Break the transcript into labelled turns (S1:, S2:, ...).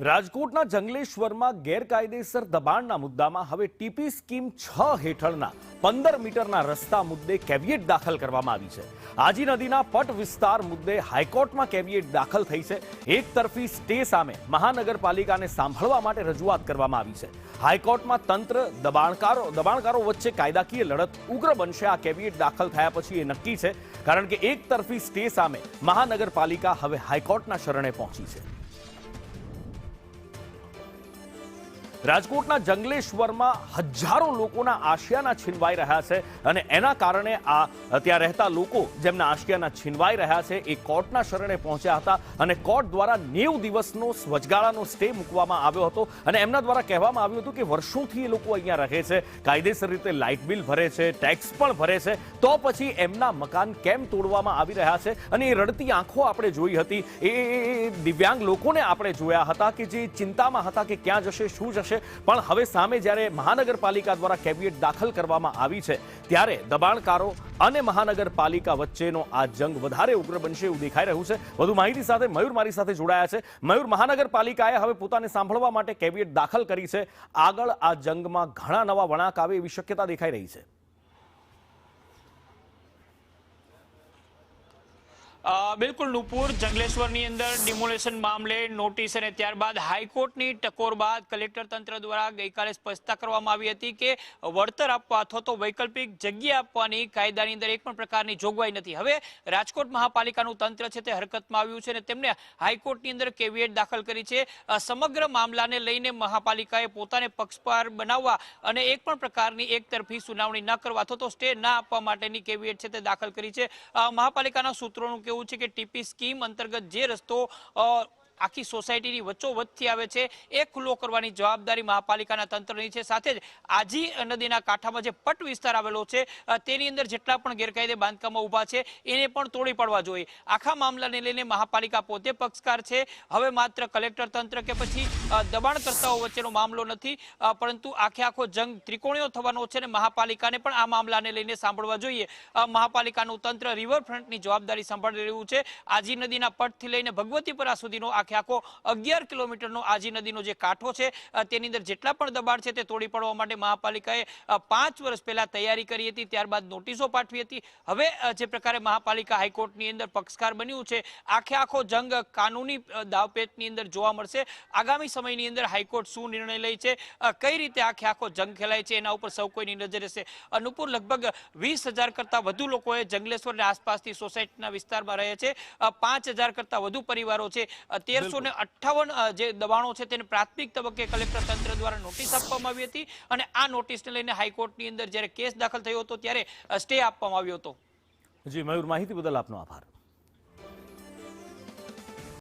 S1: રાજકોટના જંગલેશ્વરમાં ગેરકાયદેસર દબાણના મુદ્દામાં હવે ટીપી સ્કીમ 6 હેઠળના 15 મીટરના રસ્તા મુદ્દે કેવિયેટ દાખલ કરવામાં આવી છે। આજી નદીના પટ વિસ્તાર મુદ્દે હાઈકોર્ટમાં કેવિયેટ દાખલ થઈ છે। એક તરફી સ્ટે સામે મહાનગરપાલિકાને સાંભળવા માટે રજૂઆત કરવામાં આવી છે। હાઈકોર્ટમાં તંત્ર દબાણકારો વચ્ચે કાયદાકીય લડત ઉગ્ર બનશે આ કેવિયેટ દાખલ થયા પછી એ નક્કી છે, કારણ કે એક તરફી સ્ટે સામે મહાનગરપાલિકા હવે હાઈકોર્ટના શરણે પહોંચી છે। રાજકોટના જંગલેશ્વરમાં હજારો લોકોના આશિયાના છીનવાઈ રહ્યા છે અને એના કારણે ત્યાં રહેતા લોકો જેમના આશિયાના છીનવાઈ રહ્યા છે એ કોર્ટના શરણે પહોંચ્યા હતા અને કોર્ટ દ્વારા 90 દિવસનો વચગાળાનો સ્ટે મૂકવામાં આવ્યો હતો અને એમના દ્વારા કહેવામાં આવ્યું હતું કે વર્ષોથી એ લોકો અહીંયા રહે છે, કાયદેસર રીતે લાઇટ બિલ ભરે છે, ટેક્સ પણ ભરે છે, તો પછી એમના મકાન કેમ તોડવામાં આવી રહ્યા છે? અને એ રડતી આંખો આપણે જોઈ હતી, એ દિવ્યાંગ લોકોને આપણે જોયા હતા કે જે ચિંતામાં હતા કે ક્યાં જશે, શું જશે। પણ હવે સામે જ્યારે મહાનગરપાલિકા દ્વારા કેવિયેટ દાખલ કરવામાં આવી છે ત્યારે દબાણકારો અને મહાનગરપાલિકા વચ્ચેનો આ જંગ વધારે ઉગ્ર બનશે એવું દેખાઈ રહ્યું છે। વધુ માહિતી સાથે મયુર મારી સાથે જોડાયા છે। મયુર, મહાનગરપાલિકાએ હવે પોતાને સાંભળવા માટે કેવિયેટ દાખલ કરી છે, આગળ આ જંગમાં ઘણા નવા વળાંક આવે એવી શક્યતા દેખાઈ રહી છે।
S2: બિલકુલ નુપુર, જંગલેશ્વરની અંદર ડિમોલેશન મામલે નોટિસ અને ત્યારબાદ હાઈકોર્ટની ટકોર બાદ કલેક્ટર તંત્ર દ્વારા ગઈકાલે સ્પષ્ટતા કરવામાં આવી હતી કે વળતર આપવા અથવા તો વૈકલ્પિક જગ્યા આપવાની કાયદાની અંદર એક પણ પ્રકારની જોગવાઈ નથી। હવે રાજકોટ મહાપાલિકાનું તંત્ર છે તે હરકતમાં આવ્યું છે અને તેમણે હાઈકોર્ટની અંદર કેવિયેટ દાખલ કરી છે। સમગ્ર મામલાને લઈને મહાપાલિકાએ પોતાને પક્ષપાર બનાવવા અને એક પણ પ્રકારની એક તરફી સુનાવણી ન કરવા અથવા તો સ્ટે ના આપવા માટેની કેવિયેટ છે તે દાખલ કરી છે। મહાપાલિકાના સૂત્રોનું કેવું છે કે ટીપી સ્કીમ અંતર્ગત જે રસ્તો આખી સોસાયટીની વચ્ચોવચ્ચથી આવે છે એ ખુલ્લો કરવાની જવાબદારી મહાપાલિકાના તંત્રની છે। સાથે જ આજી નદીના કાંઠામાં જે પટ વિસ્તાર આવેલો છે તેની અંદર જેટલા પણ ગેરકાયદે બાંધકામો ઊભા છે એને પણ તોડી પડવા જોઈએ। આખા મામલાને લઈને મહાપાલિકા પોતે પક્ષકાર છે। હવે માત્ર કલેક્ટર તંત્ર કે પછી દબાણકર્તાઓ વચ્ચેનો મામલો નથી, પરંતુ આખો જંગ ત્રિકોણીયો થવાનો છે અને મહાપાલિકાને પણ આ મામલાને લઈને સાંભળવા જોઈએ। મહાપાલિકાનું તંત્ર રિવરફ્રન્ટની જવાબદારી સંભાળી રહ્યું છે। આજી નદીના પટથી લઈને ભગવતીપરા સુધીનો આખો 11 કિલોમીટરનો આજી નદીનો જે કાંઠો છે તેની અંદર જેટલા પણ દબાણ છે તે તોડી પાડવા માટે મહાપાલિકાએ 5 વર્ષ પહેલા તૈયારી કરી હતી, ત્યારબાદ નોટિસો પાઠવી હતી। હવે જે પ્રકારે મહાપાલિકા હાઈકોર્ટની અંદર પક્ષકાર બન્યું છે, આખો જંગ કાનૂની દાવપેચની અંદર જોવા મળશે। આગામી સમયની અંદર હાઈકોર્ટ શું નિર્ણય લે છે, કઈ રીતે આખો જંગ ખેલાય છે, એના ઉપર સૌ કોઈની નજર રહેશે। અનુપુર, લગભગ 20,000 કરતા વધુ લોકોએ જંગલેશ્વર અને આસપાસની સોસાયટીના વિસ્તારમાં રહે છે। 5,000 કરતા વધુ પરિવારો છે। 1358 જે દબાણો છે તેને પ્રાથમિક તબક્કે કલેક્ટર તંત્ર દ્વારા નોટિસ આપવામાં આવી હતી અને આ નોટિસને લઈને હાઈકોર્ટની અંદર જ્યારે કેસ દાખલ થયો હતો ત્યારે સ્ટે આપવામાં આવ્યો હતો।
S1: જી મયુર, માહિતી બદલ આપનો આભાર।